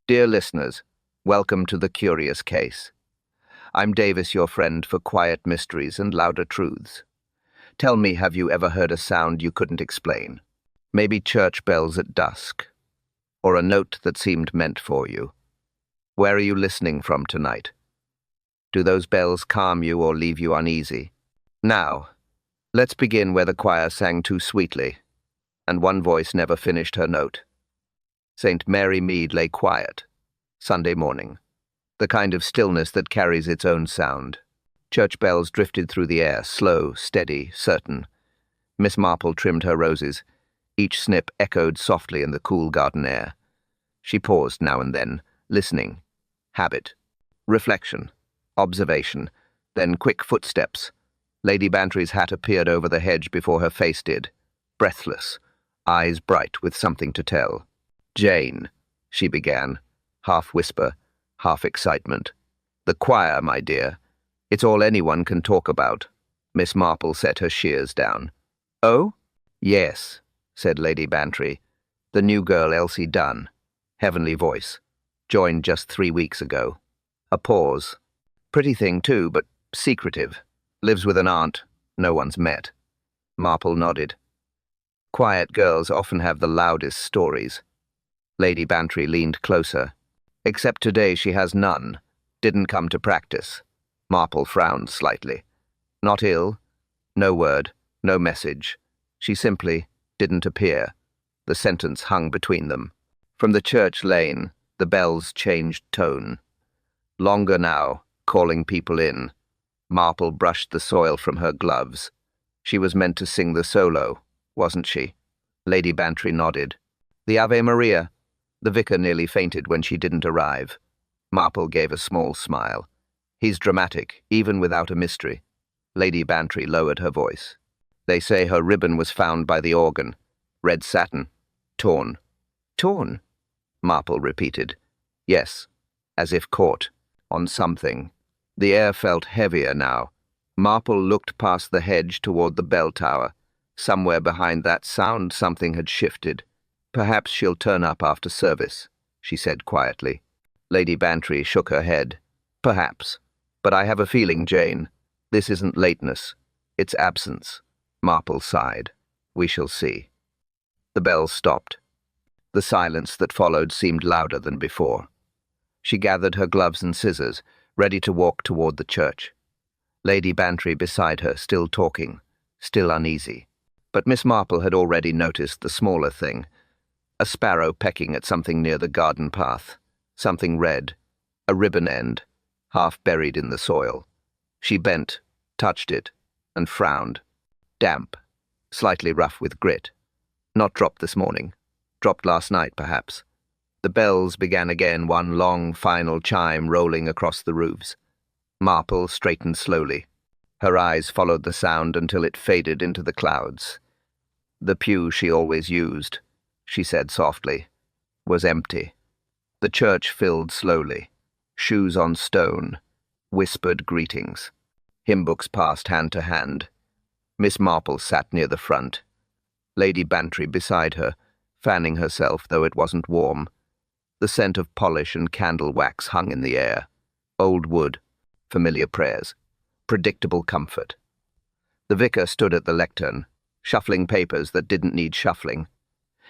Dear listeners, welcome to The Curious Case. I'm Davis, your friend for quiet mysteries and louder truths. Tell me, have you ever heard a sound you couldn't explain? Maybe church bells at dusk, or a note that seemed meant for you. Where are you listening from tonight? Do those bells calm you or leave you uneasy? Now, let's begin where the choir sang too sweetly, and one voice never finished her note. St. Mary Mead lay quiet, Sunday morning, the kind of stillness that carries its own sound. Church bells drifted through the air, slow, steady, certain. Miss Marple trimmed her roses. Each snip echoed softly in the cool garden air. She paused now and then, listening. Habit, reflection, observation, then quick footsteps. Lady Bantry's hat appeared over the hedge before her face did, breathless, eyes bright with something to tell. "Jane," she began, half whisper, half excitement. "The choir, my dear. It's all anyone can talk about." Miss Marple set her shears down. "Oh?" "Yes," said Lady Bantry. "The new girl, Elsie Dunn. Heavenly voice. Joined just 3 weeks ago." A pause. "Pretty thing, too, but secretive. Lives with an aunt no one's met." Marple nodded. "Quiet girls often have the loudest stories." Lady Bantry leaned closer. "Except today she has none. Didn't come to practice." Marple frowned slightly. "Not ill? No word, no message. She simply didn't appear." The sentence hung between them. From the church lane, the bells changed tone. Longer now, calling people in. Marple brushed the soil from her gloves. She was meant to sing the solo, wasn't she? Lady Bantry nodded. "The Ave Maria." The vicar nearly fainted when she didn't arrive. Marple gave a small smile. "He's dramatic, even without a mystery." Lady Bantry lowered her voice. "They say her ribbon was found by the organ. Red satin. Torn." "Torn?" Marple repeated. "Yes, as if caught on something." The air felt heavier now. Marple looked past the hedge toward the bell tower. Somewhere behind that sound something had shifted. "Perhaps she'll turn up after service," she said quietly. Lady Bantry shook her head. "Perhaps. But I have a feeling, Jane, this isn't lateness. It's absence." Marple sighed. "We shall see." The bells stopped. The silence that followed seemed louder than before. She gathered her gloves and scissors, ready to walk toward the church. Lady Bantry beside her, still talking, still uneasy. But Miss Marple had already noticed the smaller thing. A sparrow pecking at something near the garden path. Something red. A ribbon end, half buried in the soil. She bent, touched it, and frowned. Damp, slightly rough with grit. Not dropped this morning. Dropped last night, perhaps. The bells began again, one long, final chime rolling across the roofs. Marple straightened slowly. Her eyes followed the sound until it faded into the clouds. The pew she always used, she said softly, was empty. The church filled slowly. Shoes on stone, whispered greetings. Hymn books passed hand to hand. Miss Marple sat near the front. Lady Bantry beside her, fanning herself, though it wasn't warm. The scent of polish and candle wax hung in the air. Old wood, familiar prayers, predictable comfort. The vicar stood at the lectern, shuffling papers that didn't need shuffling.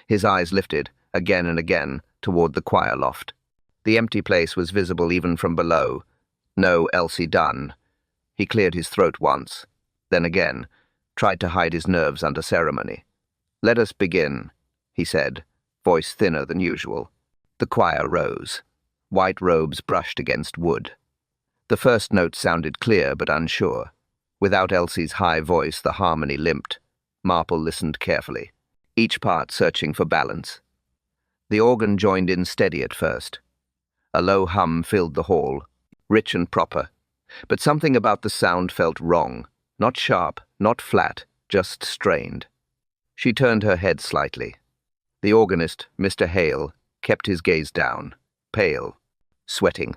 His eyes lifted, again and again, toward the choir loft. The empty place was visible even from below. No Elsie Dunn. He cleared his throat once, then again, tried to hide his nerves under ceremony. "Let us begin," he said, voice thinner than usual. The choir rose. White robes brushed against wood. The first note sounded clear but unsure. Without Elsie's high voice, the harmony limped. Marple listened carefully, each part searching for balance. The organ joined in steady at first. A low hum filled the hall, rich and proper. But something about the sound felt wrong. Not sharp, not flat, just strained. She turned her head slightly. The organist, Mr. Hale, kept his gaze down, pale, sweating.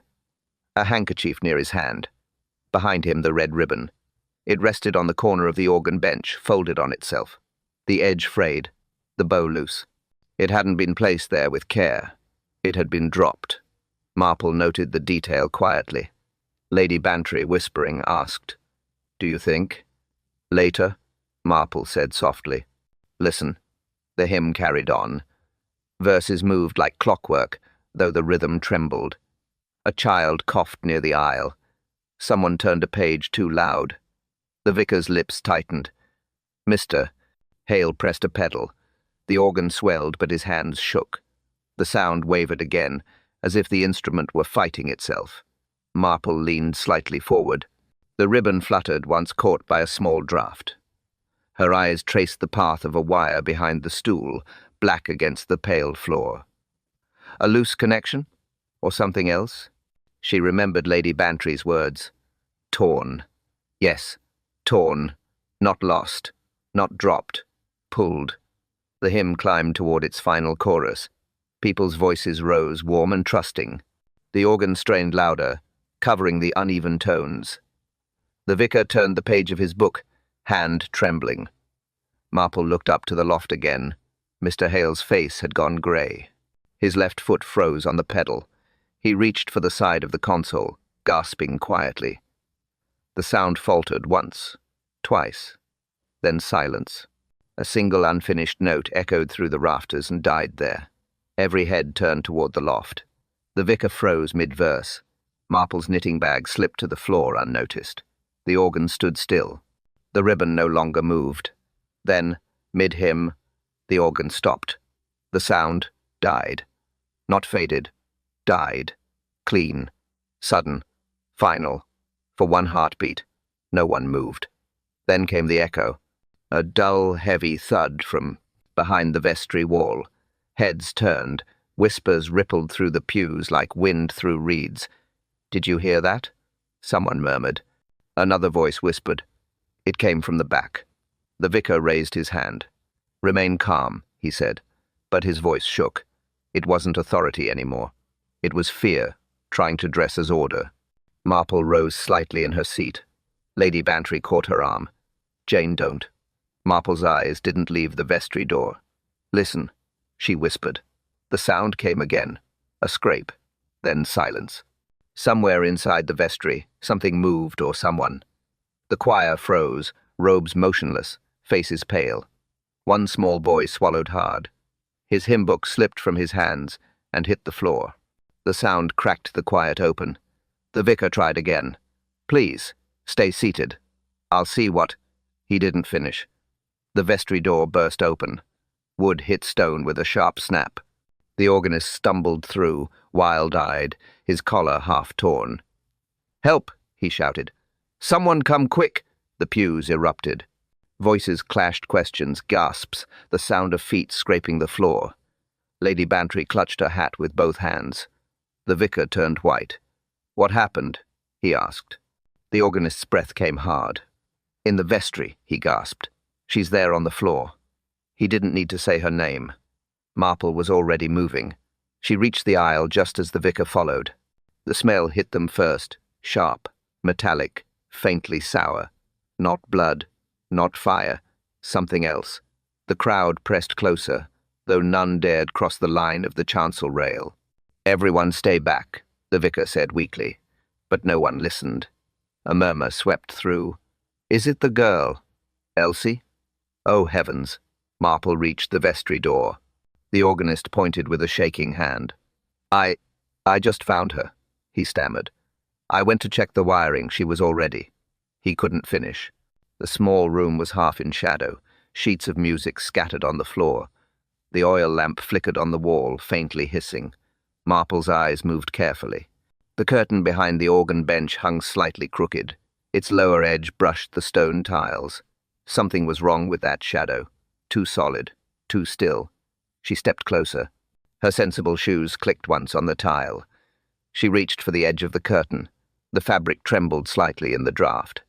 A handkerchief near his hand. Behind him, the red ribbon. It rested on the corner of the organ bench, folded on itself. The edge frayed, the bow loose. It hadn't been placed there with care. It had been dropped. Marple noted the detail quietly. Lady Bantry, whispering, asked, "Do you think?" "Later," Marple said softly. "Listen." The hymn carried on. Verses moved like clockwork, though the rhythm trembled. A child coughed near the aisle. Someone turned a page too loud. The vicar's lips tightened. "Mr." Hale pressed a pedal. The organ swelled, but his hands shook. The sound wavered again, as if the instrument were fighting itself. Marple leaned slightly forward. The ribbon fluttered, once caught by a small draught. Her eyes traced the path of a wire behind the stool, black against the pale floor. A loose connection? Or something else? She remembered Lady Bantry's words. Torn. Yes, torn. Not lost. Not dropped. Pulled. The hymn climbed toward its final chorus. People's voices rose, warm and trusting. The organ strained louder, covering the uneven tones. The vicar turned the page of his book, hand trembling. Marple looked up to the loft again. Mr. Hale's face had gone grey. His left foot froze on the pedal. He reached for the side of the console, gasping quietly. The sound faltered once, twice, then silence. A single unfinished note echoed through the rafters and died there. Every head turned toward the loft. The vicar froze mid-verse. Marple's knitting bag slipped to the floor unnoticed. The organ stood still. The ribbon no longer moved. Then, mid-hymn, the organ stopped. The sound died. Not faded. Died. Clean. Sudden. Final. For one heartbeat. No one moved. Then came the echo. A dull, heavy thud from behind the vestry wall. Heads turned. Whispers rippled through the pews like wind through reeds. "Did you hear that?" Someone murmured. Another voice whispered. It came from the back. The vicar raised his hand. "Remain calm," he said, but his voice shook. It wasn't authority anymore. It was fear, trying to dress as order. Marple rose slightly in her seat. Lady Bantry caught her arm. "Jane, don't." Marple's eyes didn't leave the vestry door. "Listen," she whispered. The sound came again. A scrape. Then silence. Somewhere inside the vestry, something moved or someone. The choir froze, robes motionless, faces pale. One small boy swallowed hard. His hymn book slipped from his hands and hit the floor. The sound cracked the quiet open. The vicar tried again. "Please, stay seated. I'll see what—" He didn't finish. The vestry door burst open. Wood hit stone with a sharp snap. The organist stumbled through, wild-eyed, his collar half torn. "Help!" he shouted. "Someone come quick!" The pews erupted. Voices clashed questions, gasps, the sound of feet scraping the floor. Lady Bantry clutched her hat with both hands. The vicar turned white. "What happened?" he asked. The organist's breath came hard. "In the vestry," he gasped. "She's there on the floor." He didn't need to say her name. Marple was already moving. She reached the aisle just as the vicar followed. The smell hit them first, sharp, metallic, faintly sour. Not blood, not fire, something else. The crowd pressed closer, though none dared cross the line of the chancel rail. "Everyone stay back," the vicar said weakly, but no one listened. A murmur swept through. "Is it the girl? Elsie?" "Oh, heavens." Marple reached the vestry door. The organist pointed with a shaking hand. I just found her," he stammered. "I went to check the wiring. She was all ready." He couldn't finish. The small room was half in shadow, sheets of music scattered on the floor. The oil lamp flickered on the wall, faintly hissing. Marple's eyes moved carefully. The curtain behind the organ bench hung slightly crooked. Its lower edge brushed the stone tiles. Something was wrong with that shadow. Too solid, too still. She stepped closer. Her sensible shoes clicked once on the tile. She reached for the edge of the curtain. The fabric trembled slightly in the draught.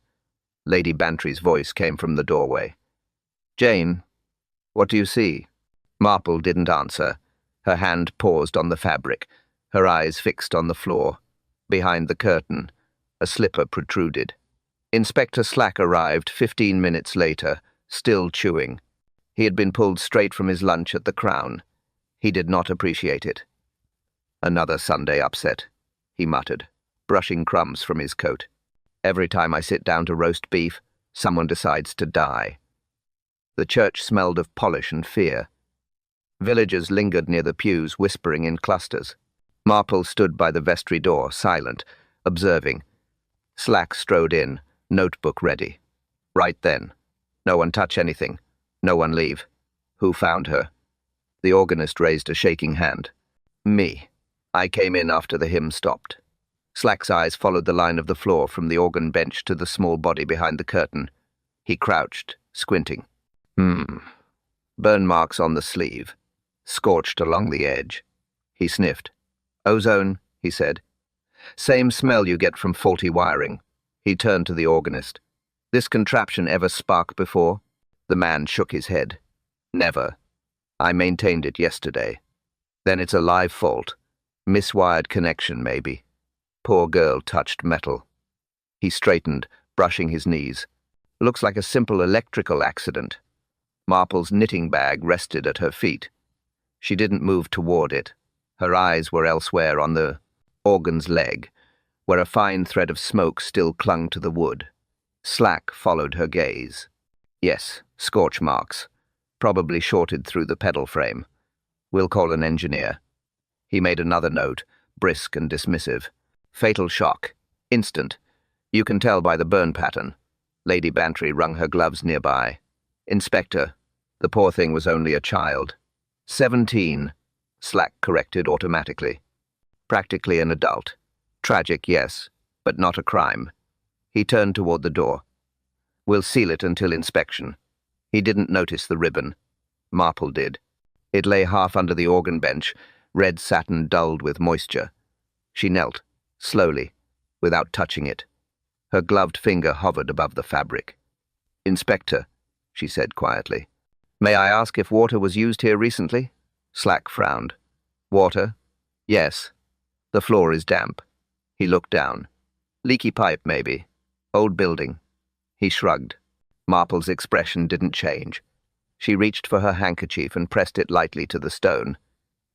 Lady Bantry's voice came from the doorway. "Jane, what do you see?" Marple didn't answer. Her hand paused on the fabric, her eyes fixed on the floor. Behind the curtain, a slipper protruded. Inspector Slack arrived 15 minutes later, still chewing. He had been pulled straight from his lunch at the Crown. He did not appreciate it. Another Sunday upset. he muttered, brushing crumbs from his coat. Every time I sit down to roast beef, someone decides to die. The church smelled of polish and fear. Villagers lingered near the pews, whispering in clusters. Marple stood by the vestry door, silent, observing. Slack strode in, notebook ready. Right then. No one touch anything. No one leave. Who found her? The organist raised a shaking hand. Me. I came in after the hymn stopped. Slack's eyes followed the line of the floor from the organ bench to the small body behind the curtain. He crouched, squinting. Burn marks on the sleeve. Scorched along the edge. He sniffed. Ozone, he said. Same smell you get from faulty wiring. He turned to the organist. This contraption ever spark before? The man shook his head. Never. I maintained it yesterday. Then it's a live fault. Miswired connection, maybe. Poor girl touched metal. He straightened, brushing his knees. Looks like a simple electrical accident. Marple's knitting bag rested at her feet. She didn't move toward it. Her eyes were elsewhere on the organ's leg, where a fine thread of smoke still clung to the wood. Slack followed her gaze. Yes, scorch marks. Probably shorted through the pedal frame. We'll call an engineer. He made another note, brisk and dismissive. Fatal shock. Instant. You can tell by the burn pattern. Lady Bantry wrung her gloves nearby. Inspector. The poor thing was only a child. 17. Slack corrected automatically. Practically an adult. Tragic, yes, but not a crime. He turned toward the door. We'll seal it until inspection. He didn't notice the ribbon. Marple did. It lay half under the organ bench, red satin dulled with moisture. She knelt, slowly, without touching it. Her gloved finger hovered above the fabric. Inspector, she said quietly. May I ask if water was used here recently? Slack frowned. Water? Yes. The floor is damp. He looked down. Leaky pipe, maybe. Old building. He shrugged. Marple's expression didn't change. She reached for her handkerchief and pressed it lightly to the stone.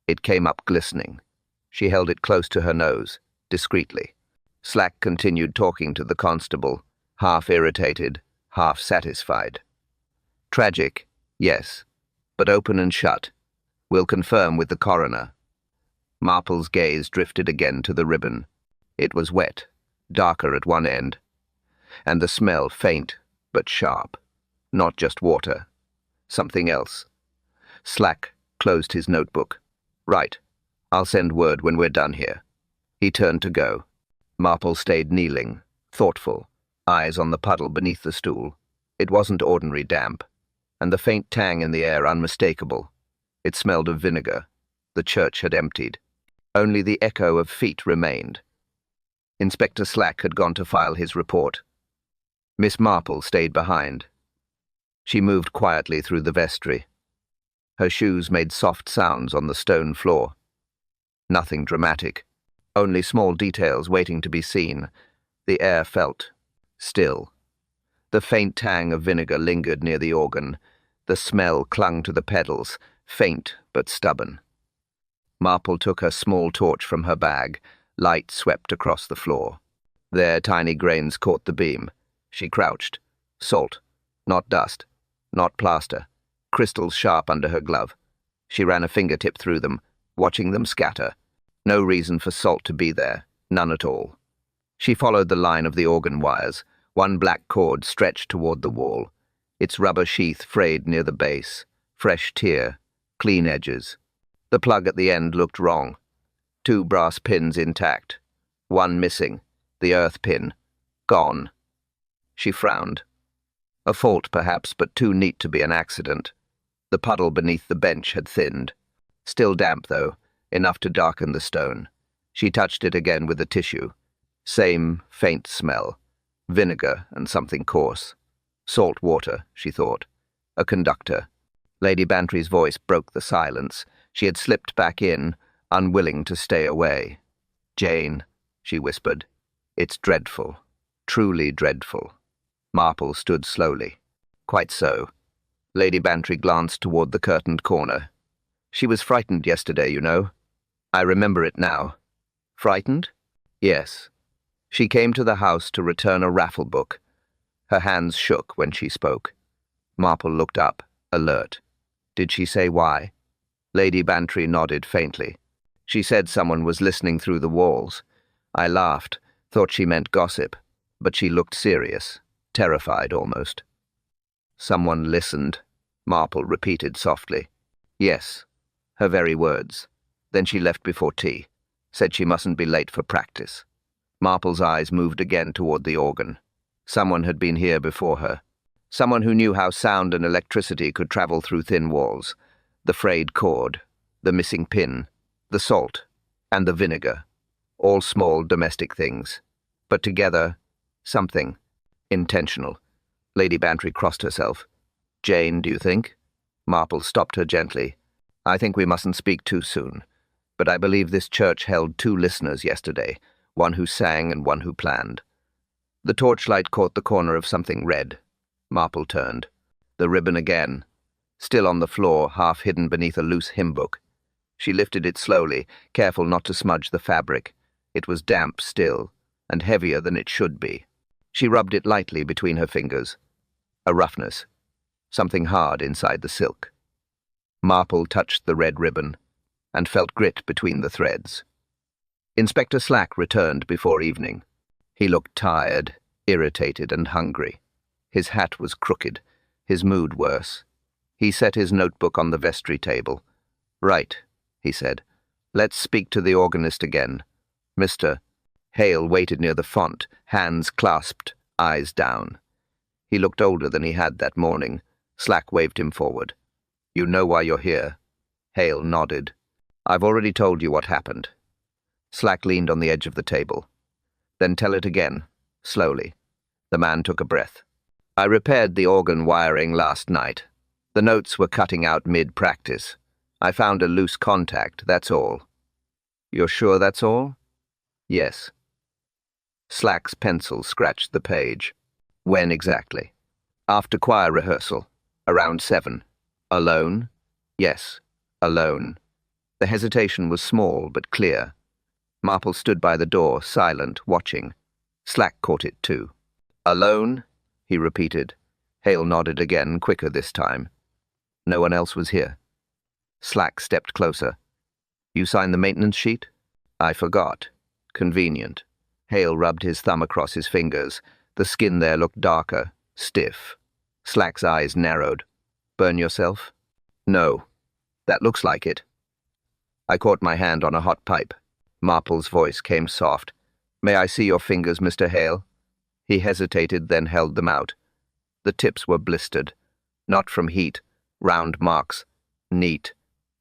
It came up glistening. She held it close to her nose, discreetly. Slack continued talking to the constable, half irritated, half satisfied. Tragic, yes, but open and shut. We'll confirm with the coroner. Marple's gaze drifted again to the ribbon. It was wet, darker at one end, and the smell faint but sharp. Not just water. Something else. Slack closed his notebook. Right. I'll send word when we're done here. He turned to go. Marple stayed kneeling, thoughtful, eyes on the puddle beneath the stool. It wasn't ordinary damp, and the faint tang in the air unmistakable. It smelled of vinegar. The church had emptied. Only the echo of feet remained. Inspector Slack had gone to file his report. Miss Marple stayed behind. She moved quietly through the vestry. Her shoes made soft sounds on the stone floor. Nothing dramatic, only small details waiting to be seen. The air felt still. The faint tang of vinegar lingered near the organ. The smell clung to the pedals, faint but stubborn. Marple took her small torch from her bag. Light swept across the floor. There, tiny grains caught the beam. She crouched. Salt. Not dust. Not plaster. Crystals sharp under her glove. She ran a fingertip through them, watching them scatter. No reason for salt to be there. None at all. She followed the line of the organ wires. One black cord stretched toward the wall. Its rubber sheath frayed near the base. Fresh tear. Clean edges. The plug at the end looked wrong. 2 brass pins intact. 1 missing. The earth pin. Gone. She frowned. A fault, perhaps, but too neat to be an accident. The puddle beneath the bench had thinned. Still damp, though, enough to darken the stone. She touched it again with a tissue. Same faint smell. Vinegar and something coarse. Salt water, she thought. A conductor. Lady Bantry's voice broke the silence. She had slipped back in, unwilling to stay away. Jane, she whispered. It's dreadful. Truly dreadful. Marple stood slowly. Quite so. Lady Bantry glanced toward the curtained corner. She was frightened yesterday, you know. I remember it now. Frightened? Yes. She came to the house to return a raffle book. Her hands shook when she spoke. Marple looked up, alert. Did she say why? Lady Bantry nodded faintly. She said someone was listening through the walls. I laughed, thought she meant gossip, but she looked serious, terrified almost. Someone listened, Marple repeated softly. Yes, her very words. Then she left before tea, said she mustn't be late for practice. Marple's eyes moved again toward the organ. Someone had been here before her. Someone who knew how sound and electricity could travel through thin walls. The frayed cord, the missing pin, the salt, and the vinegar. All small domestic things. But together, something. Intentional. Lady Bantry crossed herself. Jane, do you think? Marple stopped her gently. I think we mustn't speak too soon. But I believe this church held 2 listeners yesterday, one who sang and one who planned. The torchlight caught the corner of something red. Marple turned. The ribbon again. Still on the floor, half hidden beneath a loose hymn book. She lifted it slowly, careful not to smudge the fabric. It was damp still, and heavier than it should be. She rubbed it lightly between her fingers. A roughness. Something hard inside the silk. Marple touched the red ribbon, and felt grit between the threads. Inspector Slack returned before evening. He looked tired, irritated, and hungry. His hat was crooked, his mood worse. He set his notebook on the vestry table. Right, he said. Let's speak to the organist again. Mr. Hale waited near the font, hands clasped, eyes down. He looked older than he had that morning. Slack waved him forward. You know why you're here? Hale nodded. I've already told you what happened. Slack leaned on the edge of the table. Then tell it again, slowly. The man took a breath. I repaired the organ wiring last night. The notes were cutting out mid-practice. I found a loose contact, that's all. You're sure that's all? Yes. Slack's pencil scratched the page. When exactly? After choir rehearsal. Around 7. Alone? Yes, alone. The hesitation was small but clear. Marple stood by the door, silent, watching. Slack caught it too. Alone? He repeated. Hale nodded again, quicker this time. No one else was here. Slack stepped closer. You signed the maintenance sheet? I forgot. Convenient. Hale rubbed his thumb across his fingers. The skin there looked darker, stiff. Slack's eyes narrowed. Burn yourself? No. That looks like it. I caught my hand on a hot pipe. Marple's voice came soft. May I see your fingers, Mr. Hale? He hesitated, then held them out. The tips were blistered. Not from heat. Round marks. Neat.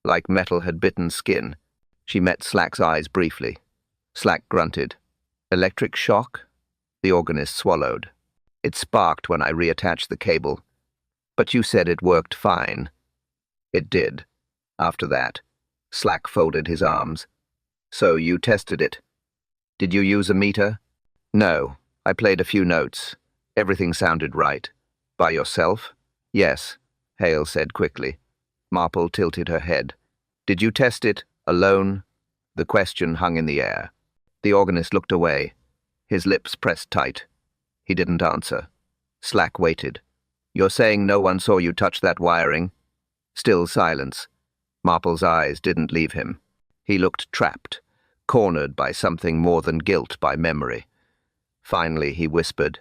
Like metal had bitten skin. She met Slack's eyes briefly. Slack grunted. Electric shock? The organist swallowed. It sparked when I reattached the cable. But you said it worked fine. It did. After that. Slack folded his arms. So you tested it. Did you use a meter? No. I played a few notes. Everything sounded right. By yourself? Yes, Hale said quickly. Marple tilted her head. Did you test it alone? The question hung in the air. The organist looked away. His lips pressed tight. He didn't answer. Slack waited. You're saying no one saw you touch that wiring? Still silence. Marple's eyes didn't leave him. He looked trapped, cornered by something more than guilt, by memory. Finally, he whispered.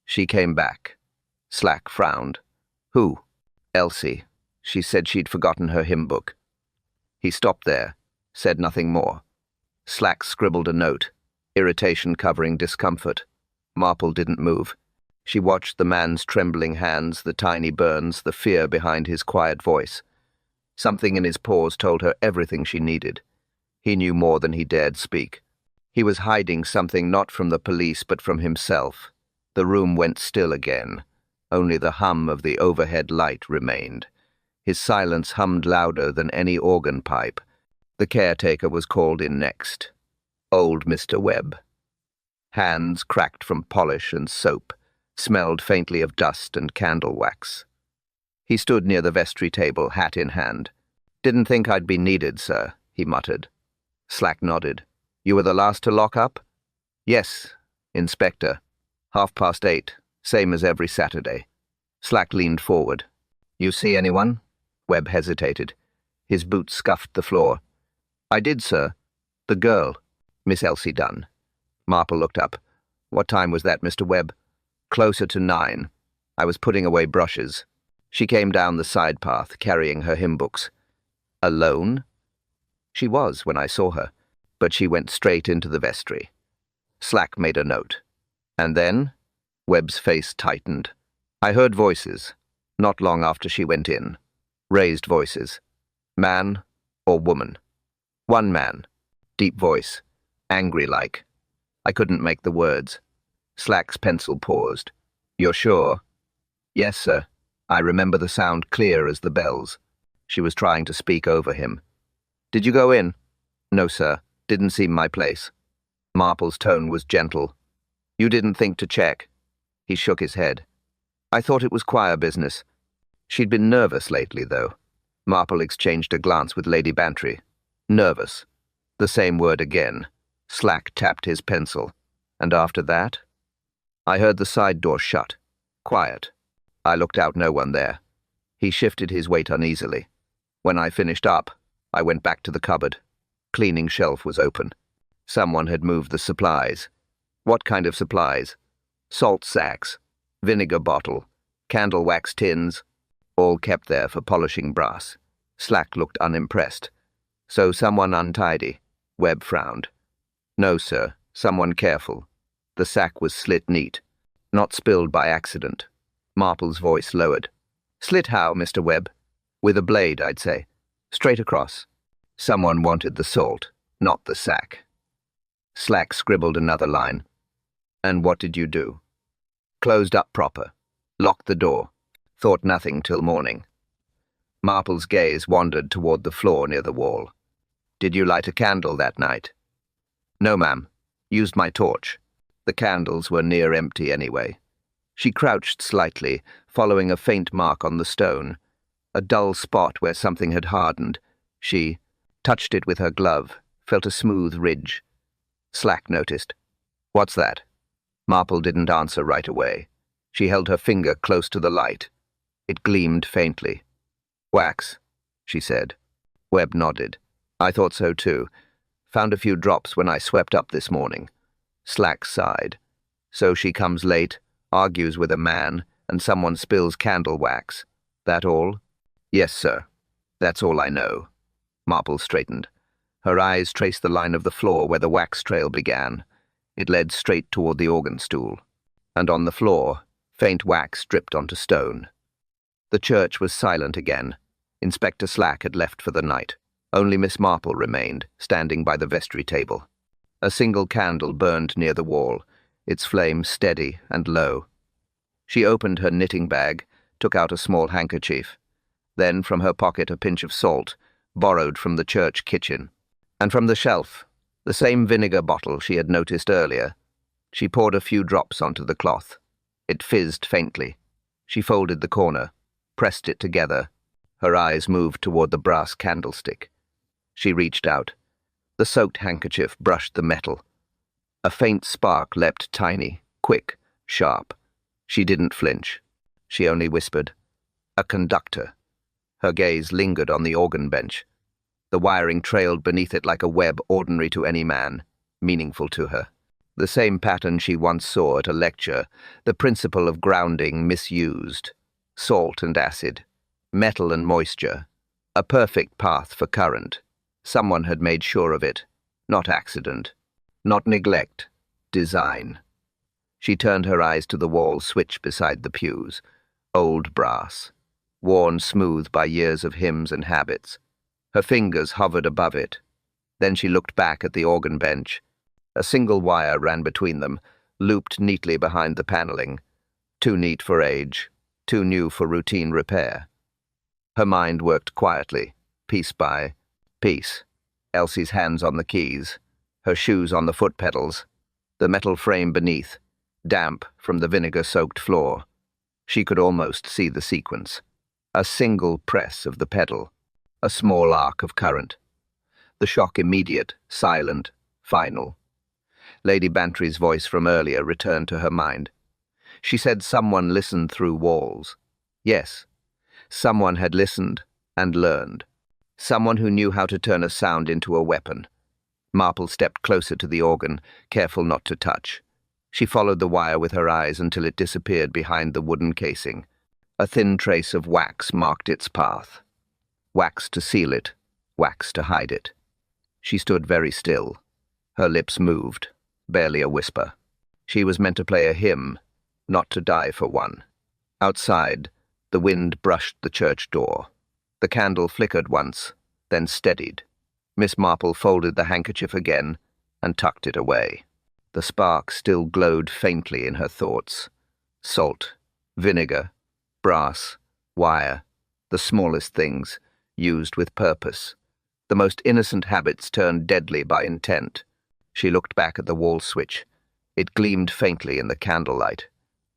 She came back. Slack frowned. Who? Elsie. She said she'd forgotten her hymn book. He stopped there, said nothing more. Slack scribbled a note, irritation covering discomfort. Marple didn't move. She watched the man's trembling hands, the tiny burns, the fear behind his quiet voice. Something in his pause told her everything she needed. He knew more than he dared speak. He was hiding something not from the police but from himself. The room went still again. Only the hum of the overhead light remained. His silence hummed louder than any organ pipe. The caretaker was called in next. Old Mr. Webb. Hands cracked from polish and soap, smelled faintly of dust and candle wax. He stood near the vestry table, hat in hand. Didn't think I'd be needed, sir, he muttered. Slack nodded. You were the last to lock up? Yes, Inspector. 8:30, same as every Saturday. Slack leaned forward. You see anyone? Webb hesitated. His boots scuffed the floor. I did, sir. The girl. Miss Elsie Dunn. Marple looked up. What time was that, Mr. Webb? Closer to 9. I was putting away brushes. She came down the side path, carrying her hymn books. Alone? She was when I saw her, but she went straight into the vestry. Slack made a note. And then? Webb's face tightened. I heard voices, not long after she went in. Raised voices. Man or woman? One man. Deep voice. Angry-like. I couldn't make the words. Slack's pencil paused. You're sure? Yes, sir. I remember the sound clear as the bells. She was trying to speak over him. Did you go in? No, sir. Didn't seem my place. Marple's tone was gentle. You didn't think to check? He shook his head. I thought it was choir business. She'd been nervous lately, though. Marple exchanged a glance with Lady Bantry. Nervous. The same word again. Slack tapped his pencil. And after that? I heard the side door shut. Quiet. I looked out, no one there. He shifted his weight uneasily. When I finished up, I went back to the cupboard. Cleaning shelf was open. Someone had moved the supplies. What kind of supplies? Salt sacks, vinegar bottle, candle wax tins, all kept there for polishing brass. Slack looked unimpressed. So someone untidy. Webb frowned. No, sir, someone careful. The sack was slit neat, not spilled by accident. Marple's voice lowered. Slit how, Mr. Webb? With a blade, I'd say. Straight across. Someone wanted the salt, not the sack. Slack scribbled another line. And what did you do? Closed up proper. Locked the door. Thought nothing till morning. Marple's gaze wandered toward the floor near the wall. Did you light a candle that night? No, ma'am. Used my torch. The candles were near empty anyway. She crouched slightly, following a faint mark on the stone. A dull spot where something had hardened. She touched it with her glove, felt a smooth ridge. Slack noticed. What's that? Marple didn't answer right away. She held her finger close to the light. It gleamed faintly. Wax, she said. Webb nodded. I thought so too. Found a few drops when I swept up this morning. Slack sighed. So she comes late, argues with a man, and someone spills candle wax. That all? Yes, sir. That's all I know. Marple straightened. Her eyes traced the line of the floor where the wax trail began. It led straight toward the organ stool. And on the floor, faint wax dripped onto stone. The church was silent again. Inspector Slack had left for the night. Only Miss Marple remained, standing by the vestry table. A single candle burned near the wall, its flame steady and low. She opened her knitting bag, took out a small handkerchief. Then from her pocket a pinch of salt, borrowed from the church kitchen. And from the shelf, the same vinegar bottle she had noticed earlier. She poured a few drops onto the cloth. It fizzed faintly. She folded the corner, pressed it together. Her eyes moved toward the brass candlestick. She reached out. The soaked handkerchief brushed the metal. A faint spark leapt tiny, quick, sharp. She didn't flinch. She only whispered, "A conductor." Her gaze lingered on the organ bench. The wiring trailed beneath it like a web ordinary to any man, meaningful to her. The same pattern she once saw at a lecture, the principle of grounding misused. Salt and acid, metal and moisture, a perfect path for current. Someone had made sure of it. Not accident. Not neglect. Design. She turned her eyes to the wall switch beside the pews. Old brass. Worn smooth by years of hymns and habits. Her fingers hovered above it. Then she looked back at the organ bench. A single wire ran between them, looped neatly behind the paneling. Too neat for age, too new for routine repair. Her mind worked quietly, piece by piece. Elsie's hands on the keys, her shoes on the foot pedals, the metal frame beneath, damp from the vinegar-soaked floor. She could almost see the sequence. A single press of the pedal, a small arc of current. The shock immediate, silent, final. Lady Bantry's voice from earlier returned to her mind. She said someone listened through walls. Yes, someone had listened and learned. Someone who knew how to turn a sound into a weapon. Marple stepped closer to the organ, careful not to touch. She followed the wire with her eyes until it disappeared behind the wooden casing. A thin trace of wax marked its path. Wax to seal it, wax to hide it. She stood very still. Her lips moved, barely a whisper. She was meant to play a hymn, not to die for one. Outside, the wind brushed the church door. The candle flickered once, then steadied. Miss Marple folded the handkerchief again and tucked it away. The spark still glowed faintly in her thoughts. Salt, vinegar, brass, wire, the smallest things, used with purpose. The most innocent habits turned deadly by intent. She looked back at the wall switch. It gleamed faintly in the candlelight.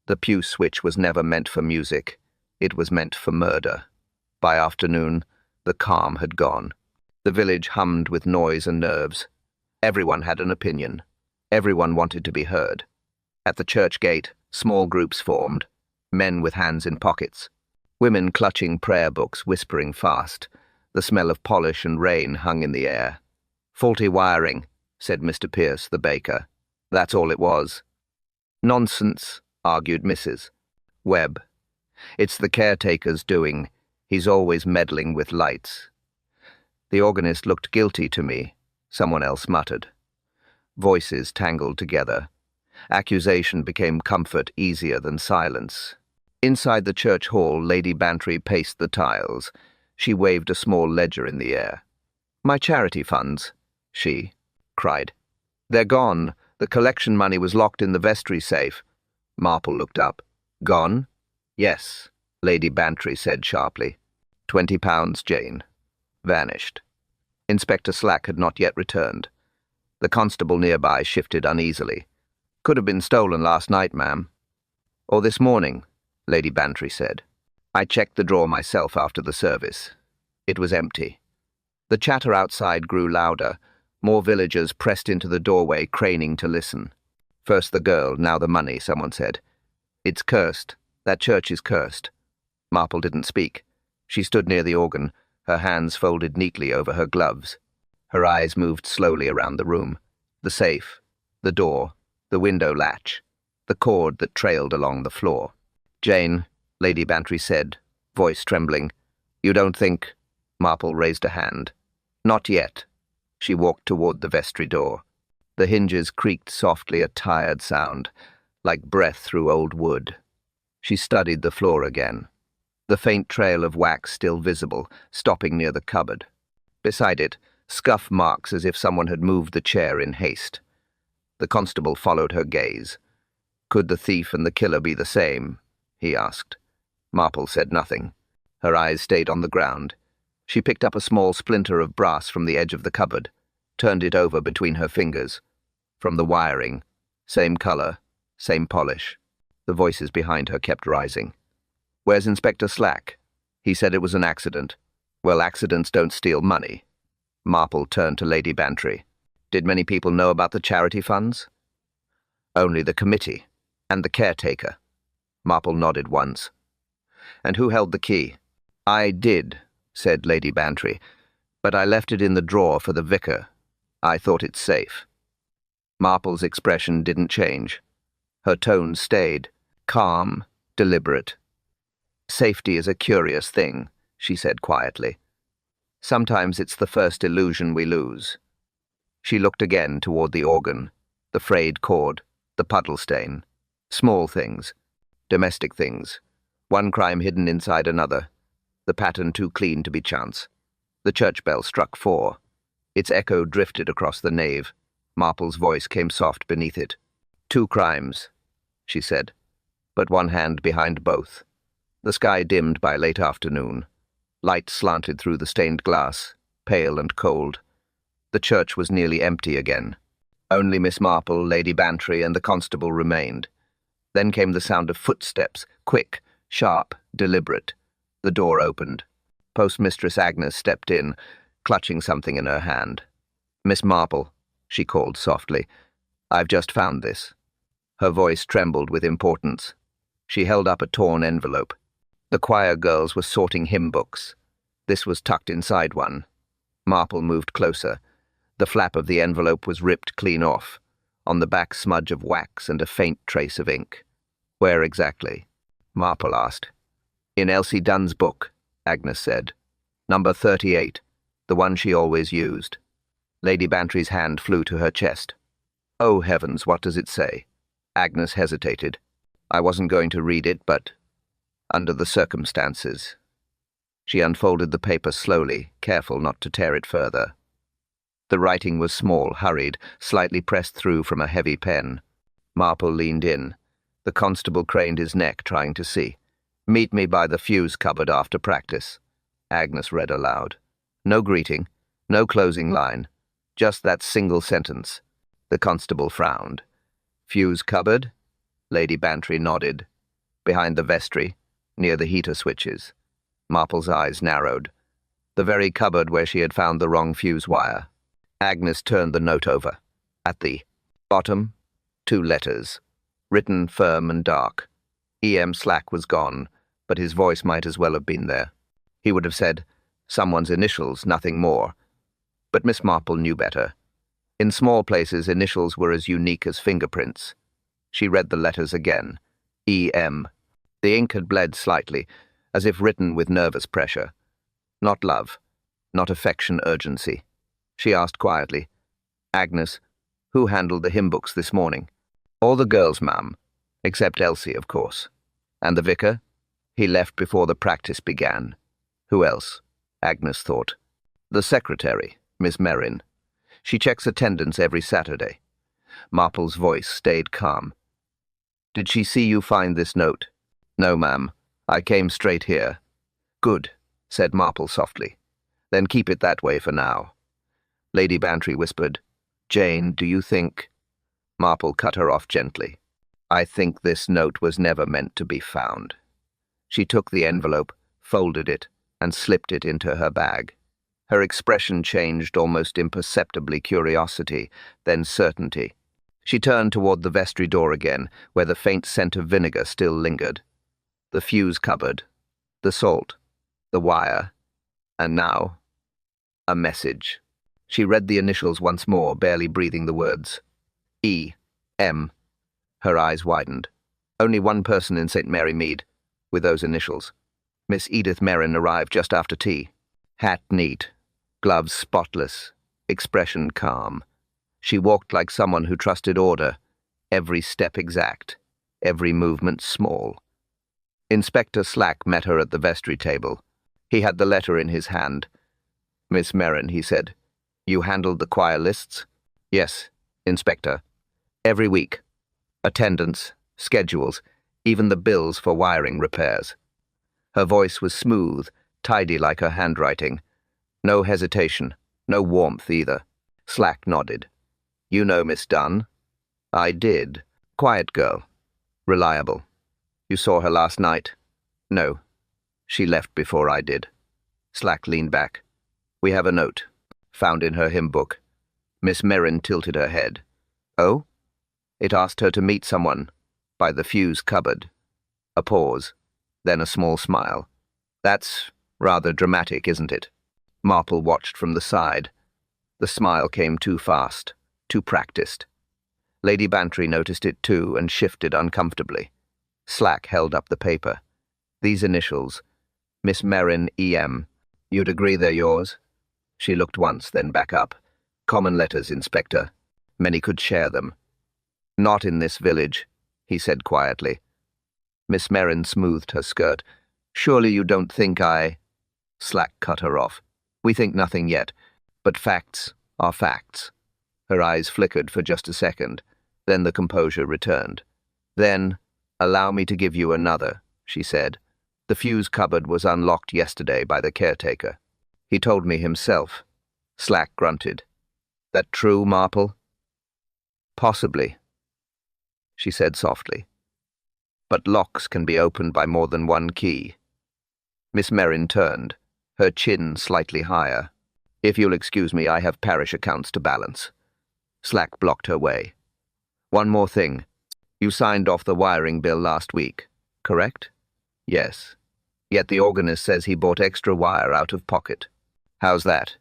The pew switch was never meant for music. It was meant for murder. By afternoon, the calm had gone. The village hummed with noise and nerves. Everyone had an opinion. Everyone wanted to be heard. At the church gate, small groups formed, men with hands in pockets, women clutching prayer books, whispering fast. The smell of polish and rain hung in the air. "Faulty wiring," said Mr. Pierce, the baker. "That's all it was." "Nonsense," argued Mrs. Webb. "It's the caretaker's doing. He's always meddling with lights." "The organist looked guilty to me," someone else muttered. Voices tangled together. Accusation became comfort easier than silence. Inside the church hall, Lady Bantry paced the tiles. She waved a small ledger in the air. "My charity funds," she cried. "They're gone. The collection money was locked in the vestry safe." Marple looked up. "Gone?" "Yes," Lady Bantry said sharply. £20, Jane. Vanished. Inspector Slack had not yet returned. The constable nearby shifted uneasily. "Could have been stolen last night, ma'am." "Or this morning," Lady Bantry said. "I checked the drawer myself after the service. It was empty." The chatter outside grew louder. More villagers pressed into the doorway, craning to listen. "First the girl, now the money," someone said. "It's cursed. That church is cursed." Marple didn't speak. She stood near the organ, her hands folded neatly over her gloves. Her eyes moved slowly around the room. The safe, the door, the window latch, the cord that trailed along the floor. "Jane," Lady Bantry said, voice trembling. "You don't think—" Marple raised a hand. "Not yet." She walked toward the vestry door. The hinges creaked softly, a tired sound, like breath through old wood. She studied the floor again. The faint trail of wax still visible, stopping near the cupboard. Beside it, scuff marks as if someone had moved the chair in haste. The constable followed her gaze. "Could the thief and the killer be the same?" he asked. Marple said nothing. Her eyes stayed on the ground. She picked up a small splinter of brass from the edge of the cupboard, turned it over between her fingers. From the wiring, same color, same polish. The voices behind her kept rising. "Where's Inspector Slack? He said it was an accident." "Well, accidents don't steal money." Marple turned to Lady Bantry. "Did many people know about the charity funds?" "Only the committee, and the caretaker." Marple nodded once. "And who held the key?" "I did," said Lady Bantry, "but I left it in the drawer for the vicar. I thought it safe." Marple's expression didn't change. Her tone stayed, calm, deliberate. "Safety is a curious thing," she said quietly. "Sometimes it's the first illusion we lose." She looked again toward the organ, the frayed cord, the puddle stain. Small things, domestic things, one crime hidden inside another, the pattern too clean to be chance. The church bell struck 4. Its echo drifted across the nave. Marple's voice came soft beneath it. "2 crimes," she said, but one hand behind both. The sky dimmed by late afternoon. Light slanted through the stained glass, pale and cold. The church was nearly empty again. Only Miss Marple, Lady Bantry, and the constable remained. Then came the sound of footsteps, quick, sharp, deliberate. The door opened. Postmistress Agnes stepped in, clutching something in her hand. "Miss Marple," she called softly, I've just found this. Her voice trembled with importance. She held up a torn envelope. The choir girls were sorting hymn books. This was tucked inside one. Marple moved closer. The flap of the envelope was ripped clean off. On the back, smudge of wax and a faint trace of ink. Where exactly? Marple asked. In Elsie Dunn's book, Agnes said. Number 38, the one she always used. Lady Bantry's hand flew to her chest. Oh, heavens, what does it say? Agnes hesitated. I wasn't going to read it, but under the circumstances. She unfolded the paper slowly, careful not to tear it further. The writing was small, hurried, slightly pressed through from a heavy pen. Marple leaned in. The constable craned his neck, trying to see. Meet me by the fuse cupboard after practice. Agnes read aloud. No greeting, no closing line, just that single sentence. The constable frowned. Fuse cupboard? Lady Bantry nodded. Behind the vestry, near the heater switches. Marple's eyes narrowed. The very cupboard where she had found the wrong fuse wire. Agnes turned the note over. At the bottom, 2 letters, written firm and dark. E.M. Slack was gone, but his voice might as well have been there. He would have said, someone's initials, nothing more. But Miss Marple knew better. In small places, initials were as unique as fingerprints. She read the letters again. E.M. The ink had bled slightly, as if written with nervous pressure. Not love, not affection, urgency. She asked quietly, Agnes, who handled the hymn books this morning? All the girls, ma'am, except Elsie, of course. And the vicar? He left before the practice began. Who else? Agnes thought. The secretary, Miss Merrin. She checks attendance every Saturday. Marple's voice stayed calm. Did she see you find this note? No, ma'am. I came straight here. Good, said Marple softly. Then keep it that way for now. Lady Bantry whispered, Jane, do you think... Marple cut her off gently. I think this note was never meant to be found. She took the envelope, folded it, and slipped it into her bag. Her expression changed almost imperceptibly, curiosity, then certainty. She turned toward the vestry door again, where the faint scent of vinegar still lingered. The fuse cupboard, the salt, the wire, and now, a message. She read the initials once more, barely breathing the words. E. M. Her eyes widened. Only one person in St. Mary Mead, with those initials. Miss Edith Merrin arrived just after tea. Hat neat, gloves spotless, expression calm. She walked like someone who trusted order, every step exact, every movement small. Inspector Slack met her at the vestry table. He had the letter in his hand. Miss Merrin, he said, you handled the choir lists? Yes, Inspector. Every week. Attendance, schedules, even the bills for wiring repairs. Her voice was smooth, tidy like her handwriting. No hesitation, no warmth either. Slack nodded. You know Miss Dunn? I did. Quiet girl. Reliable. You saw her last night? No. She left before I did. Slack leaned back. We have a note. Found in her hymn book. Miss Merrin tilted her head. Oh? It asked her to meet someone. By the fuse cupboard. A pause. Then a small smile. That's rather dramatic, isn't it? Marple watched from the side. The smile came too fast, too practiced. Lady Bantry noticed it too and shifted uncomfortably. Slack held up the paper. These initials. Miss Merrin, E.M. You'd agree they're yours? She looked once, then back up. Common letters, Inspector. Many could share them. Not in this village, he said quietly. Miss Merrin smoothed her skirt. Surely you don't think I... Slack cut her off. We think nothing yet, but facts are facts. Her eyes flickered for just a second. Then the composure returned. Then, allow me to give you another, she said. The fuse cupboard was unlocked yesterday by the caretaker. He told me himself. Slack grunted. That true, Marple? Possibly, she said softly. But locks can be opened by more than one key. Miss Merrin turned, her chin slightly higher. If you'll excuse me, I have parish accounts to balance. Slack blocked her way. One more thing. You signed off the wiring bill last week, correct? Yes. Yet the organist says he bought extra wire out of pocket. How's that?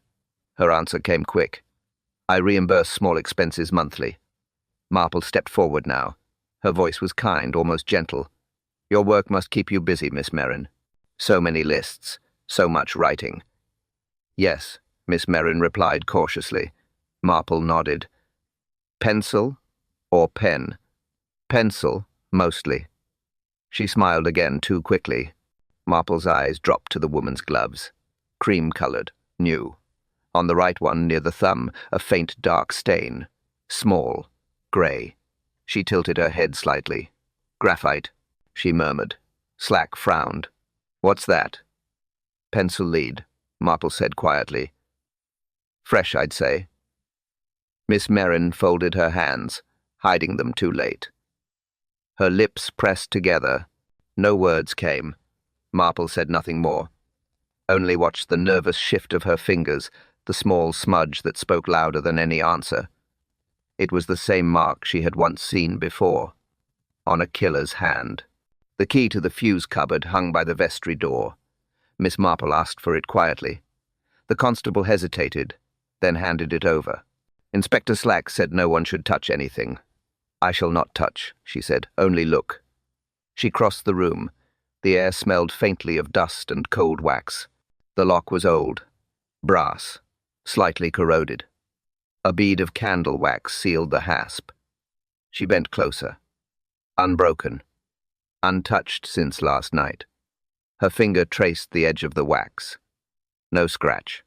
Her answer came quick. I reimburse small expenses monthly. Marple stepped forward now. Her voice was kind, almost gentle. Your work must keep you busy, Miss Merrin. So many lists, so much writing. Yes, Miss Merrin replied cautiously. Marple nodded. Pencil or pen? Pencil, mostly. She smiled again too quickly. Marple's eyes dropped to the woman's gloves. Cream-colored, new. On the right one, near the thumb, a faint dark stain. Small, grey. She tilted her head slightly. Graphite, she murmured. Slack frowned. What's that? Pencil lead, Marple said quietly. Fresh, I'd say. Miss Merrin folded her hands, hiding them too late. Her lips pressed together. No words came. Marple said nothing more. Only watched the nervous shift of her fingers, the small smudge that spoke louder than any answer. It was the same mark she had once seen before, on a killer's hand. The key to the fuse cupboard hung by the vestry door. Miss Marple asked for it quietly. The constable hesitated, then handed it over. Inspector Slack said no one should touch anything. I shall not touch, she said, only look. She crossed the room. The air smelled faintly of dust and cold wax. The lock was old, brass, slightly corroded. A bead of candle wax sealed the hasp. She bent closer. Unbroken, untouched since last night. Her finger traced the edge of the wax. No scratch,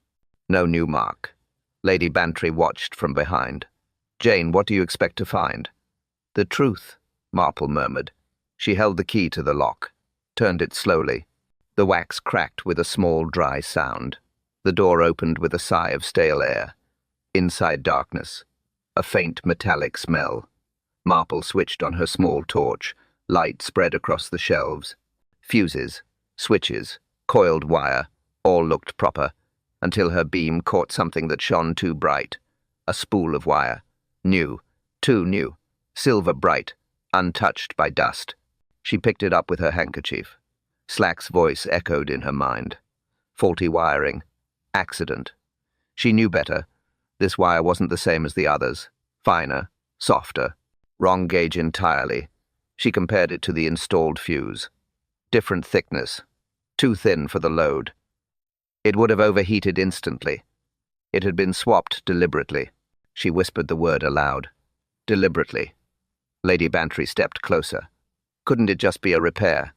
no new mark. Lady Bantry watched from behind. Jane, what do you expect to find? The truth, Marple murmured. She held the key to the lock, turned it slowly. The wax cracked with a small, dry sound. The door opened with a sigh of stale air. Inside darkness, a faint metallic smell. Marple switched on her small torch. Light spread across the shelves. Fuses, switches, coiled wire, all looked proper, until her beam caught something that shone too bright. A spool of wire. New, too new, silver bright, untouched by dust. She picked it up with her handkerchief. Slack's voice echoed in her mind. Faulty wiring. Accident. She knew better. This wire wasn't the same as the others. Finer, softer. Wrong gauge entirely. She compared it to the installed fuse. Different thickness. Too thin for the load. It would have overheated instantly. It had been swapped deliberately. She whispered the word aloud. Deliberately. Lady Bantry stepped closer. Couldn't it just be a repair?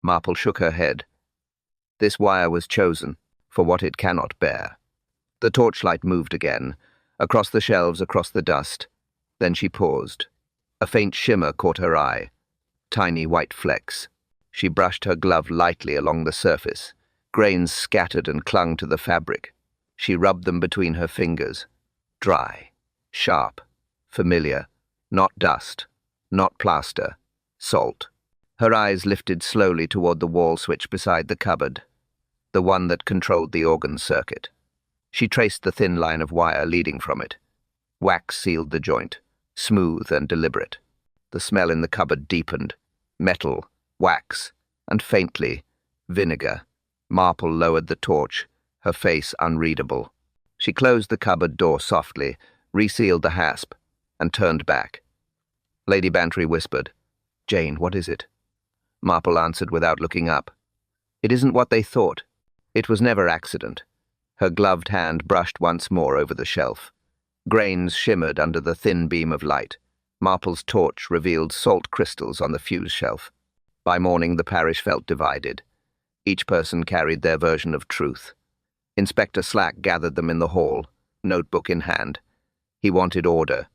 Marple shook her head. This wire was chosen for what it cannot bear. The torchlight moved again, across the shelves, across the dust. Then she paused. A faint shimmer caught her eye. Tiny white flecks. She brushed her glove lightly along the surface. Grains scattered and clung to the fabric. She rubbed them between her fingers. Dry, sharp, familiar. Not dust, not plaster, salt. Her eyes lifted slowly toward the wall switch beside the cupboard, the one that controlled the organ circuit. She traced the thin line of wire leading from it. Wax sealed the joint, smooth and deliberate. The smell in the cupboard deepened. Metal, wax, and faintly, vinegar. Marple lowered the torch, her face unreadable. She closed the cupboard door softly, resealed the hasp, and turned back. Lady Bantry whispered, Jane, what is it? Marple answered without looking up. It isn't what they thought. It was never accident. Her gloved hand brushed once more over the shelf. Grains shimmered under the thin beam of light. Marple's torch revealed salt crystals on the fuse shelf. By morning the parish felt divided. Each person carried their version of truth. Inspector Slack gathered them in the hall, notebook in hand. He wanted order.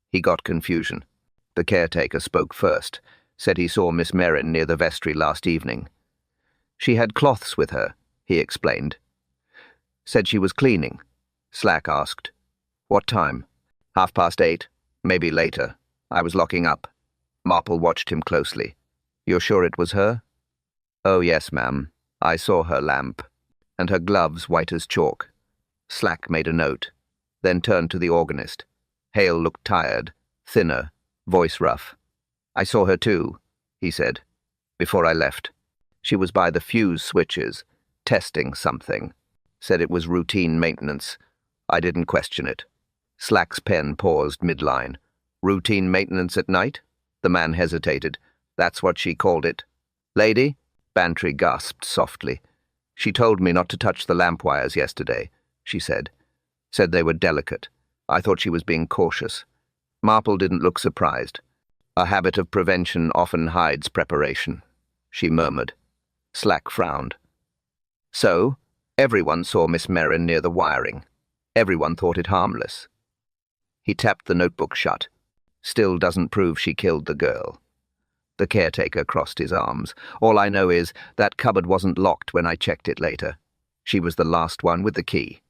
He got confusion. The caretaker spoke first, said he saw Miss Merrin near the vestry last evening. She had cloths with her, he explained. Said she was cleaning. Slack asked, What time? 8:30, maybe later. I was locking up. Marple watched him closely. You're sure it was her? Oh, yes, ma'am. I saw her lamp, and her gloves white as chalk. Slack made a note, then turned to the organist. Hale looked tired, thinner, voice rough. "I saw her too," he said, "before I left. She was by the fuse switches, testing something. Said it was routine maintenance. I didn't question it." Slack's pen paused midline. "Routine maintenance at night?" The man hesitated. "That's what she called it." "Lady?" Bantry gasped softly. "She told me not to touch the lamp wires yesterday," she said. "Said they were delicate. I thought she was being cautious." Marple didn't look surprised. "A habit of prevention often hides preparation," she murmured. Slack frowned. "So, everyone saw Miss Merrin near the wiring. Everyone thought it harmless." He tapped the notebook shut. "Still doesn't prove she killed the girl." The caretaker crossed his arms. "All I know is that cupboard wasn't locked when I checked it later. She was the last one with the key."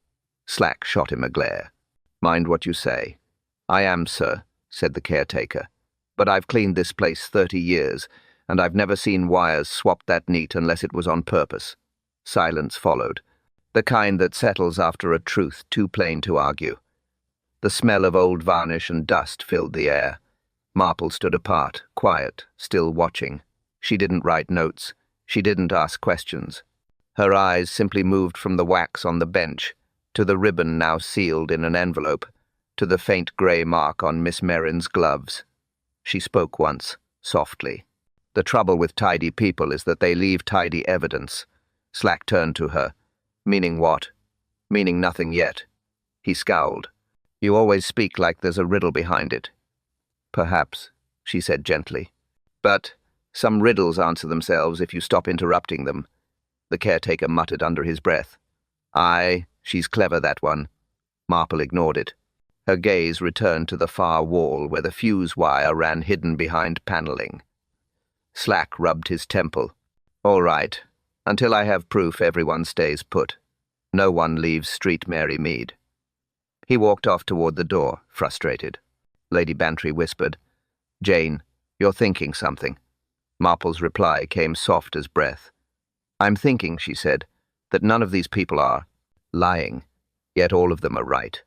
Slack shot him a glare. "Mind what you say." "I am, sir," said the caretaker. "But I've cleaned this place 30 years, and I've never seen wires swapped that neat unless it was on purpose." Silence followed, the kind that settles after a truth too plain to argue. The smell of old varnish and dust filled the air. Marple stood apart, quiet, still watching. She didn't write notes. She didn't ask questions. Her eyes simply moved from the wax on the bench to the ribbon now sealed in an envelope, to the faint grey mark on Miss Merrin's gloves. She spoke once, softly. "The trouble with tidy people is that they leave tidy evidence." Slack turned to her. "Meaning what?" "Meaning nothing yet." He scowled. "You always speak like there's a riddle behind it." "Perhaps," she said gently. "But some riddles answer themselves if you stop interrupting them." The caretaker muttered under his breath. "Aye, she's clever, that one." Marple ignored it. Her gaze returned to the far wall where the fuse wire ran hidden behind paneling. Slack rubbed his temple. "All right. Until I have proof, everyone stays put. No one leaves Street Mary Mead." He walked off toward the door, frustrated. Lady Bantry whispered, "Jane, you're thinking something." Marple's reply came soft as breath. "I'm thinking," she said, "that none of these people are lying, yet all of them are right."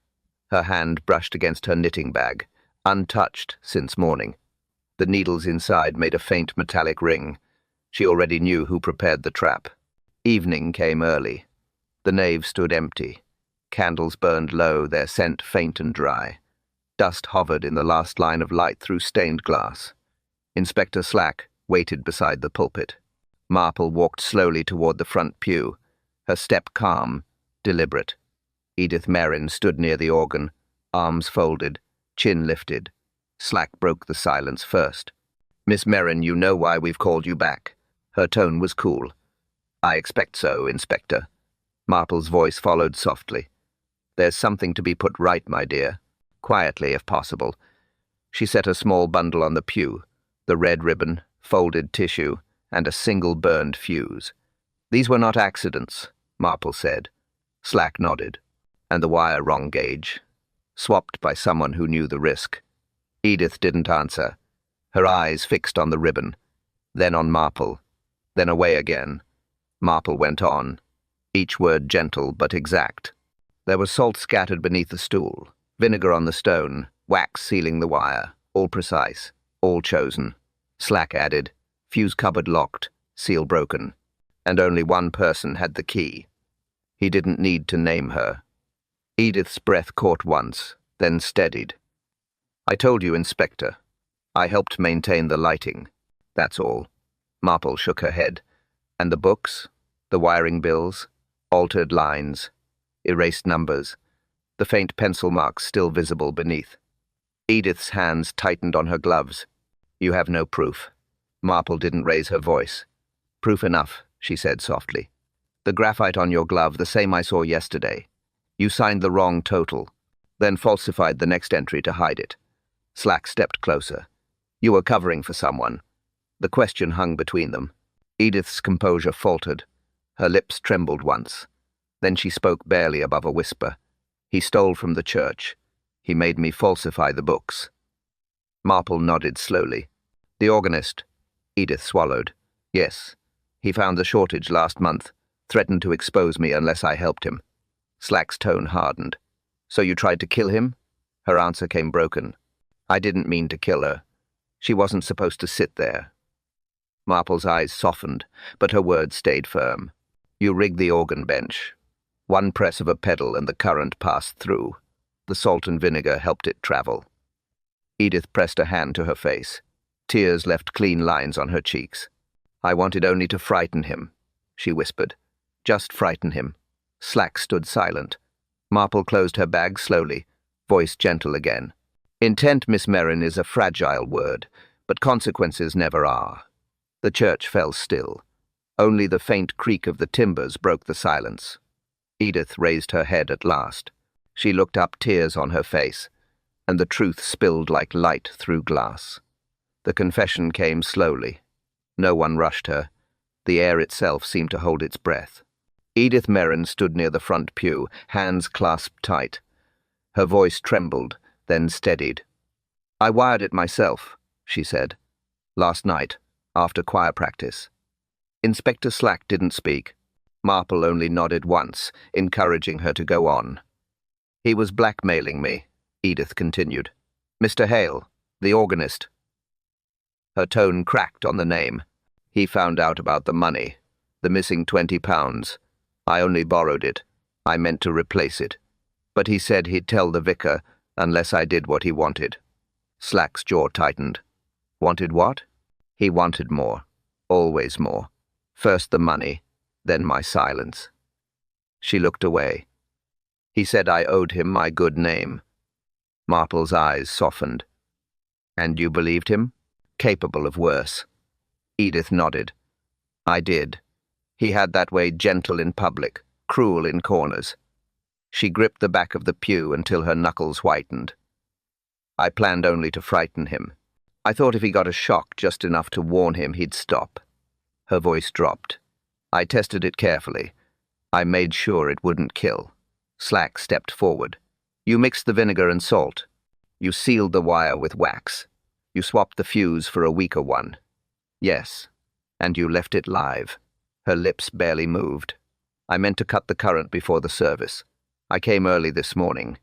Her hand brushed against her knitting bag, untouched since morning. The needles inside made a faint metallic ring. She already knew who prepared the trap. Evening came early. The nave stood empty. Candles burned low, their scent faint and dry. Dust hovered in the last line of light through stained glass. Inspector Slack waited beside the pulpit. Marple walked slowly toward the front pew, her step calm, deliberate. Edith Merrin stood near the organ, arms folded, chin lifted. Slack broke the silence first. "Miss Merrin, you know why we've called you back." Her tone was cool. "I expect so, Inspector." Marple's voice followed softly. "There's something to be put right, my dear. Quietly, if possible." She set a small bundle on the pew, the red ribbon, folded tissue, and a single burned fuse. "These were not accidents," Marple said. Slack nodded. "And the wire wrong gauge. Swapped by someone who knew the risk." Edith didn't answer, her eyes fixed on the ribbon, then on Marple, then away again. Marple went on, each word gentle but exact. "There was salt scattered beneath the stool, vinegar on the stone, wax sealing the wire, all precise, all chosen." Slack added, "Fuse cupboard locked, seal broken, and only one person had the key." He didn't need to name her. Edith's breath caught once, then steadied. "I told you, Inspector. I helped maintain the lighting. That's all." Marple shook her head. "And the books? The wiring bills? Altered lines? Erased numbers? The faint pencil marks still visible beneath?" Edith's hands tightened on her gloves. "You have no proof." Marple didn't raise her voice. "Proof enough," she said softly. "The graphite on your glove, the same I saw yesterday. You signed the wrong total, then falsified the next entry to hide it." Slack stepped closer. "You were covering for someone." The question hung between them. Edith's composure faltered. Her lips trembled once. Then she spoke barely above a whisper. "He stole from the church. He made me falsify the books." Marple nodded slowly. "The organist?" Edith swallowed. "Yes. He found the shortage last month, threatened to expose me unless I helped him." Slack's tone hardened. "So you tried to kill him?" Her answer came broken. "I didn't mean to kill her. She wasn't supposed to sit there. Marple's eyes softened, but her words stayed firm. You rigged the organ bench. One press of a pedal and the current passed through. The salt and vinegar helped it travel. Edith pressed a hand to her face. Tears left clean lines on her cheeks. I wanted only to frighten him, she whispered. Just frighten him. Slack stood silent. Marple closed her bag slowly, voice gentle again. Intent, Miss Merrin, is a fragile word, but consequences never are. The church fell still. Only the faint creak of the timbers broke the silence. Edith raised her head at last. She looked up, tears on her face, and the truth spilled like light through glass. The confession came slowly. No one rushed her. The air itself seemed to hold its breath. Edith Merrin stood near the front pew, hands clasped tight. Her voice trembled, then steadied. I wired it myself, she said. Last night, after choir practice. Inspector Slack didn't speak. Marple only nodded once, encouraging her to go on. He was blackmailing me, Edith continued. Mr. Hale, the organist. Her tone cracked on the name. He found out about the money, the missing £20. I only borrowed it. I meant to replace it. But he said he'd tell the vicar unless I did what he wanted. Slack's jaw tightened. Wanted what? He wanted more. Always more. First the money, then my silence. She looked away. He said I owed him my good name. Marple's eyes softened. And you believed him? Capable of worse. Edith nodded. I did. He had that way, gentle in public, cruel in corners. She gripped the back of the pew until her knuckles whitened. I planned only to frighten him. I thought if he got a shock just enough to warn him, he'd stop. Her voice dropped. I tested it carefully. I made sure it wouldn't kill. Slack stepped forward. You mixed the vinegar and salt. You sealed the wire with wax. You swapped the fuse for a weaker one. Yes, and you left it live. Her lips barely moved. I meant to cut the current before the service. I came early this morning,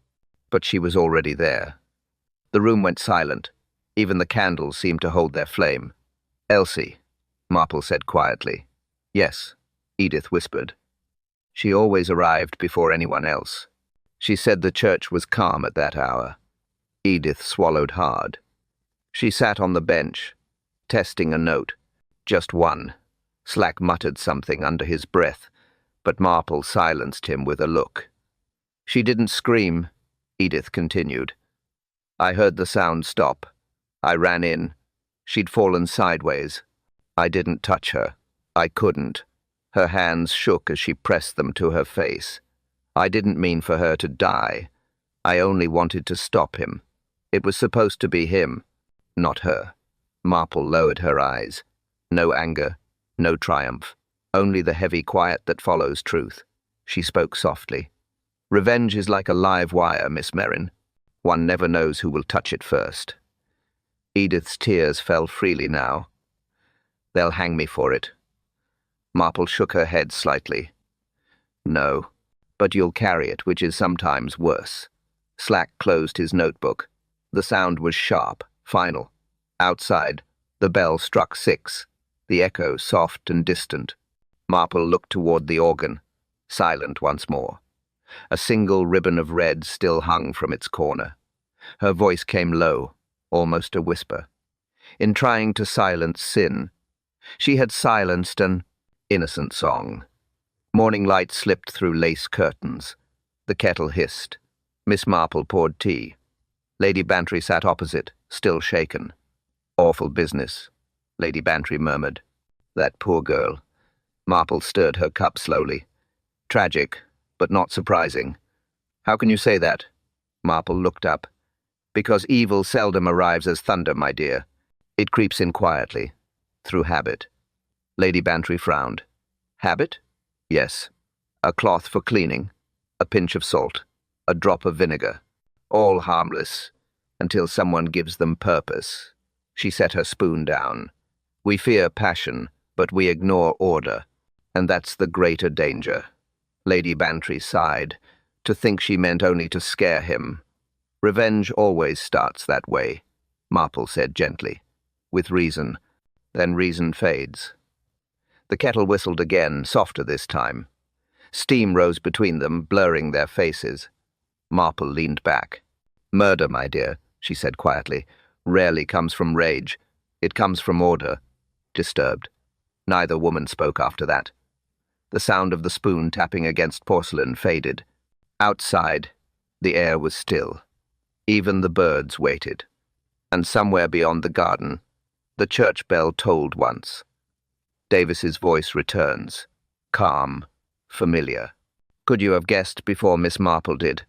but she was already there. The room went silent. Even the candles seemed to hold their flame. Elsie, Marple said quietly. Yes, Edith whispered. She always arrived before anyone else. She said the church was calm at that hour. Edith swallowed hard. She sat on the bench, testing a note. Just one. Slack muttered something under his breath, but Marple silenced him with a look. She didn't scream, Edith continued. I heard the sound stop. I ran in. She'd fallen sideways. I didn't touch her. I couldn't. Her hands shook as she pressed them to her face. I didn't mean for her to die. I only wanted to stop him. It was supposed to be him, not her. Marple lowered her eyes. No anger, no triumph, only the heavy quiet that follows truth. She spoke softly. Revenge is like a live wire, Miss Merrin. One never knows who will touch it first. Edith's tears fell freely now. They'll hang me for it. Marple shook her head slightly. No, but you'll carry it, which is sometimes worse. Slack closed his notebook. The sound was sharp, final. Outside, the bell struck 6, the echo soft and distant. Marple looked toward the organ, silent once more. A single ribbon of red still hung from its corner. Her voice came low, almost a whisper. In trying to silence sin, she had silenced an innocent song. Morning light slipped through lace curtains. The kettle hissed. Miss Marple poured tea. Lady Bantry sat opposite, still shaken. Awful business, Lady Bantry murmured. That poor girl. Marple stirred her cup slowly. Tragic, but not surprising. How can you say that? Marple looked up. Because evil seldom arrives as thunder, my dear. It creeps in quietly, through habit. Lady Bantry frowned. Habit? Yes. A cloth for cleaning, a pinch of salt, a drop of vinegar. All harmless, until someone gives them purpose. She set her spoon down. We fear passion, but we ignore order, and that's the greater danger. Lady Bantry sighed, to think she meant only to scare him. Revenge always starts that way, Marple said gently. with reason. Then reason fades. The kettle whistled again, softer this time. Steam rose between them, blurring their faces. Marple leaned back. "Murder, my dear," she said quietly, "rarely comes from rage. It comes from order." Disturbed. Neither woman spoke after that. The sound of the spoon tapping against porcelain faded. Outside, the air was still. Even the birds waited. And somewhere beyond the garden, the church bell tolled once. Davis's voice returns, calm, familiar. "Could you have guessed before Miss Marple did?"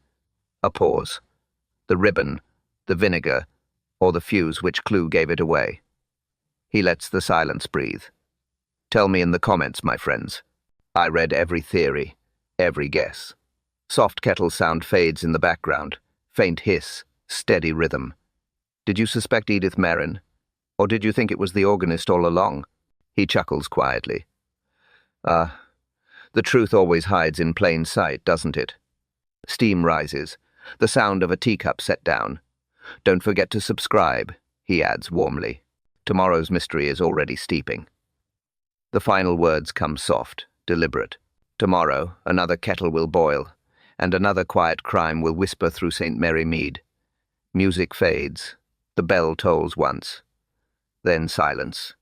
A pause. The ribbon, the vinegar, or the fuse which clue gave it away. He lets the silence breathe. "Tell me in the comments, my friends." I read every theory, every guess. Soft kettle sound fades in the background. Faint hiss, steady rhythm. Did you suspect Edith Merrin? Or did you think it was the organist all along? He chuckles quietly. The truth always hides in plain sight, doesn't it? Steam rises, the sound of a teacup set down. "Don't forget to subscribe," he adds warmly. Tomorrow's mystery is already steeping. The final words come soft, deliberate. Tomorrow, another kettle will boil, and another quiet crime will whisper through St. Mary Mead. Music fades. The bell tolls once. Then silence.